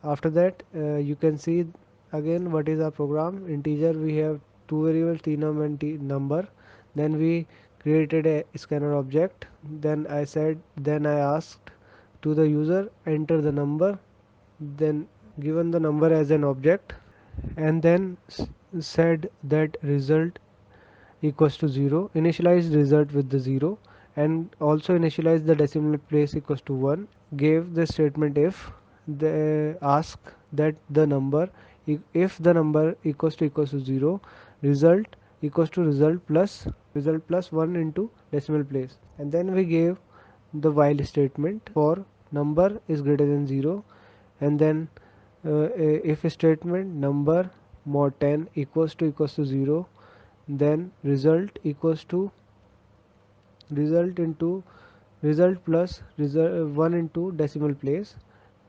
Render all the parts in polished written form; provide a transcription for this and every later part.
After that, you can see again what is our program. Integer, we have two variables, tnum and number. Then we created a scanner object. Then I asked to the user enter the number, then given the number as an object, and then said that result equals to 0, initialize result with the 0, and also initialize the decimal place equals to 1. Gave the statement if they ask that the number, if the number equals to 0, result equals to result plus 1 into decimal place. And then we gave the while statement for number is greater than 0, and then if statement number mod 10 equals to 0, then result equals to result into result plus result 1 into decimal place,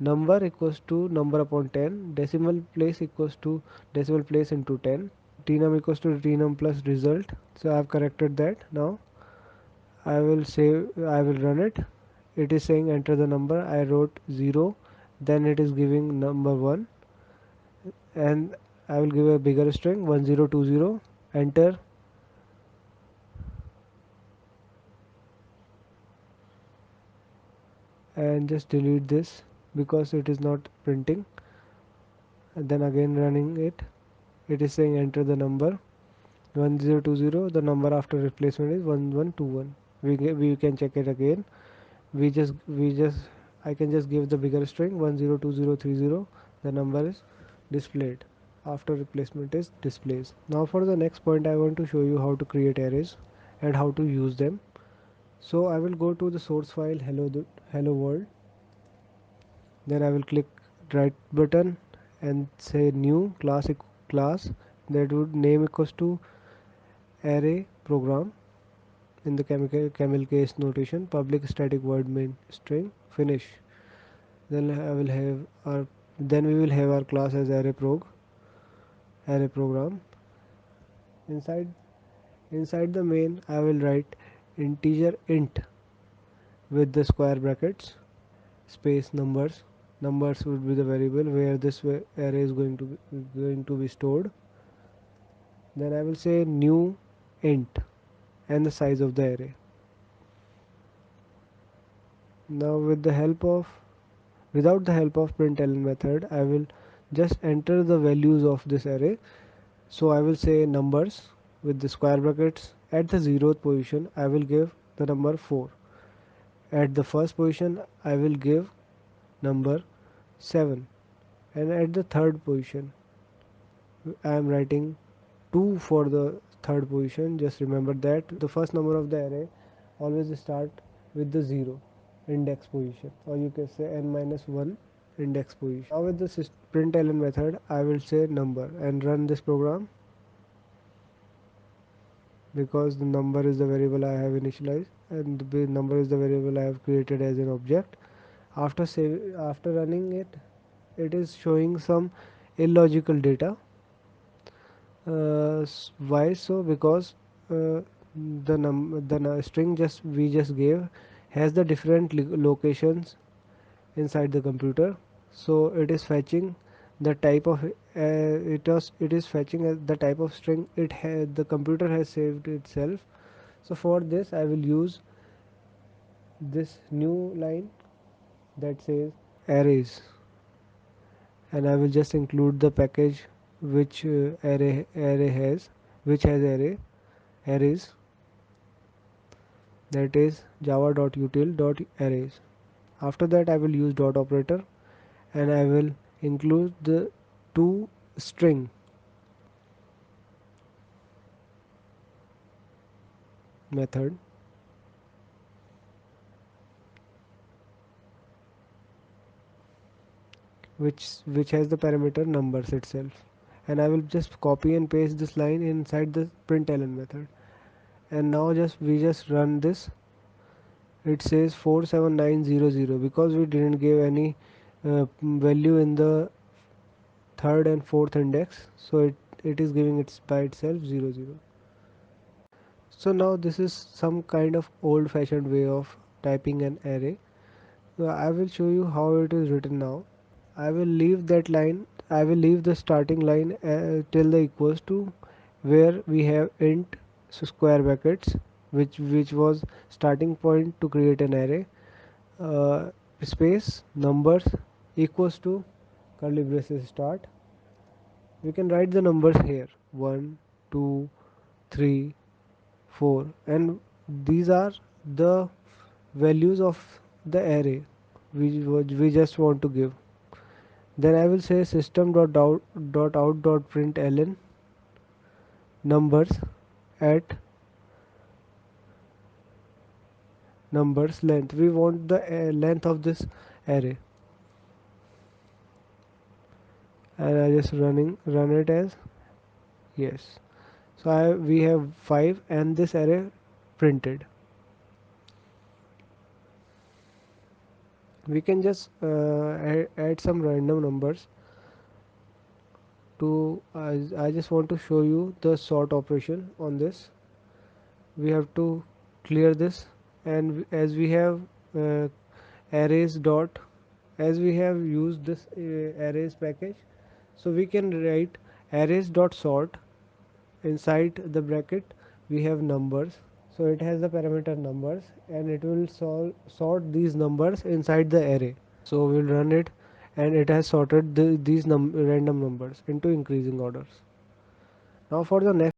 number equals to number upon 10, decimal place equals to decimal place into 10, tnum equals to tnum plus result. So I have corrected that. Now I will run it. It is saying enter the number. I wrote 0, then it is giving number 1, and I will give a bigger string 1020, enter, and just delete this because it is not printing. And then again running it, it is saying enter the number 1020, the number after replacement is 1121. We can check it again. We just I can just give the bigger string 102030, the number is displayed after replacement is displays. Now for the next point, I want to show you how to create arrays and how to use them. So I will go to the source file hello world. Then I will click right button and say new class that would name equals to array program in the camel case notation, public static void main string finish. Then I will have our then we will have our class as array program. Inside inside the main, I will write integer int with the square brackets space numbers would be the variable where this array is going to be stored. Then I will say new int and the size of the array. Now without the help of println method, I will just enter the values of this array. So I will say numbers with the square brackets. At the 0th position, I will give the number 4. At the first position, I will give number 7, and at the third position I am writing 2 for the third position. Just remember that the first number of the array always start with the 0 index position, or you can say n minus 1 index position. Now with the println method, I will say number and run this program, because the number is the variable I have initialized and the number is the variable I have created as an object. After running it, it is showing some illogical data. Why so? Because the string we just gave has the different locations inside the computer. So it is fetching the type of it is fetching the type of string the computer has saved itself. So for this, I will use this new line that says arrays, and I will just include the package which array has, which has arrays, that is java.util.arrays. After that, I will use dot operator, and I will include the two string method, which has the parameter numbers itself, and I will just copy and paste this line inside the println method. And now we just run this. It says 47900 because we didn't give any value in the third and fourth index, so it is giving it by itself 00. So now this is some kind of old fashioned way of typing an array. So I will show you how it is written now. I will leave that line. I will leave the starting line till the equals to where we have int square brackets, which was starting point to create an array, uh, space numbers equals to curly braces start. We can write the numbers here: 1, 2, 3, 4, and these are the values of the array we just want to give. Then I will say system.out.println numbers at numbers length. We want the length of this array, and I just run it as yes. So we have 5 and this array printed. We can just add some random numbers to I just want to show you the sort operation on this. We have to clear this, and as we have uh, arrays dot, as we have used this arrays package, so we can write arrays dot sort. Inside the bracket we have numbers, so it has the parameter numbers, and it will sort these numbers inside the array. So we'll run it, and it has sorted these random numbers into increasing orders. Now for the next